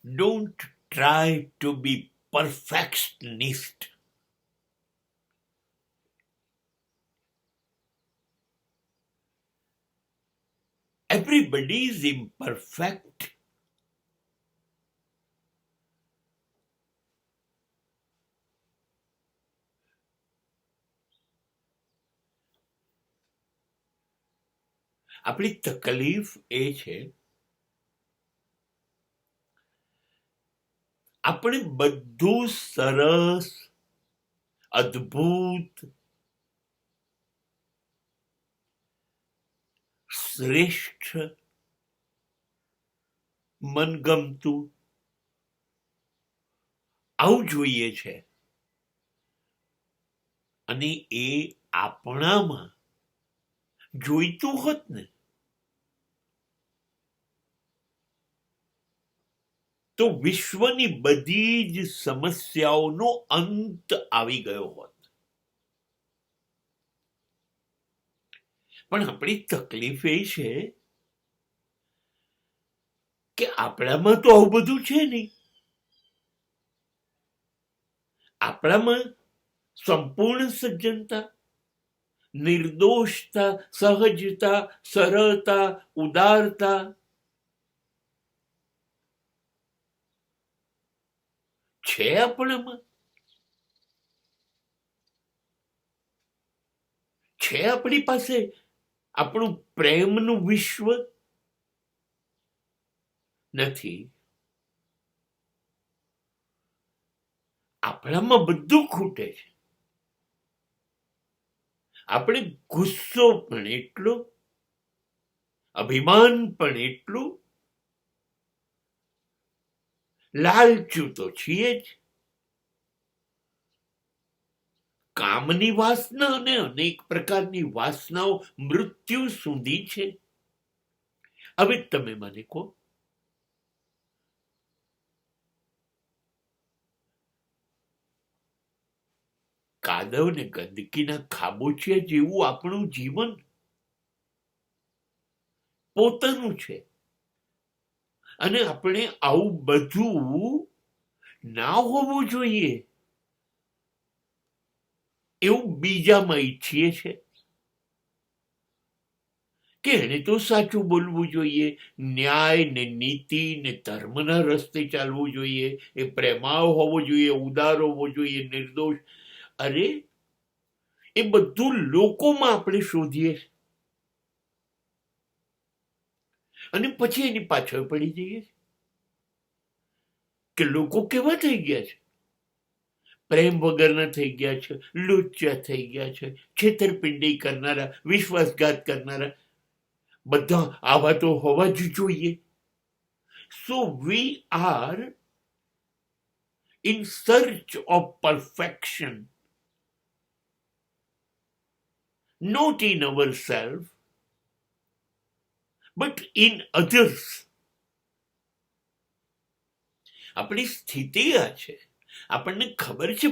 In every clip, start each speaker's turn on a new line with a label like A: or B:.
A: Don't try to be perfectionist. Everybody is imperfect. આપણી તકલીફ એ છે આપણે બધું સરસ, અદ્ભુત, શ્રેષ્ઠ, મનગમતું આવું જોઈએ છે, અને એ આપણામાં જોઈતું હોત ને તો વિશ્વની બધી જ સમસ્યાઓનો અંત આવી ગયો હોત. પણ આપણી તકલીફ એ છે કે આપણામાં તો આવું બધું છે નહીં. આપણામાં સંપૂર્ણ સજ્જનતા, નિર્દોષતા, સહજતા, સરળતા, ઉદારતા છે. આપણામાં છે. આપણી પાસે આપણું પ્રેમનું વિશ્વ નથી. આપણામાં બધું ખૂટે છે. આપણે ગુસ્સો પણ એટલો, અભિમાન પણ એટલું, લાલચુ તો છીએ જ. કામની વાસના અને અનેક પ્રકારની વાસનાઓ મૃત્યુ સુધી છે. હવે તમે મને કહો, કાદવ ને ગંદકીના ખાબોચિયા જેવું આપણું જીવન પોતાનું છે, અને આપણે આવું બધું ના હોવું જોઈએ એવું બીજામાં ઈચ્છીએ છે કે એને તો સાચું બોલવું જોઈએ, ન્યાય ને નીતિ ને ધર્મના રસ્તે ચાલવું જોઈએ, એ પ્રેમાળ હોવો જોઈએ, ઉદાર હોવો જોઈએ, નિર્દોષ. અરે એ બધું લોકોમાં આપણે શોધીએ અને પછી એની પાછળ પડી જઈએ કે લોકો કેવા થઈ ગયા છે, પ્રેમ વગરના થઈ ગયા છે, લુચ્ચા થઈ ગયા છે, છેતરપિંડી કરનારા, વિશ્વાસઘાત કરનારા, બધા આવા તો હોવા જ જોઈએ. So we are in search of perfection, not in ourselves, but in others. આપણી સ્થિતિ આ છે. આપણને ખબર છે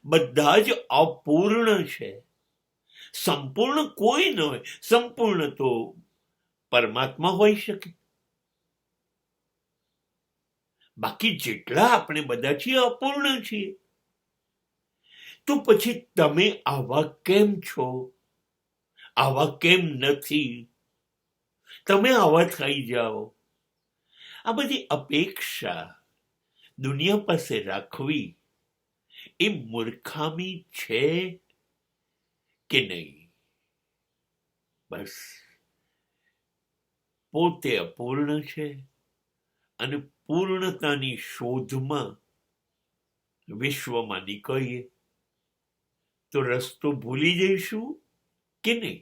A: બધા જ અપૂર્ણ છે. સંપૂર્ણ કોઈ ન હોય. સંપૂર્ણ તો પરમાત્મા હોઈ શકે. બાકી જેટલા આપણે બધા છીએ અપૂર્ણ છીએ. તો પછી તમે આવા કેમ છો? આવા કેમ નથી? તમે આવા થઈ જાઓ. આ બધી અપેક્ષા દુનિયા પાસે રાખવી એ મૂર્ખામી છે કે નહીં? બસ પોતે અપૂર્ણ છે અને પૂર્ણતાની શોધમાં વિશ્વમાં નીકળીએ તો રસ્તો ભૂલી જઈશું કે નહીં?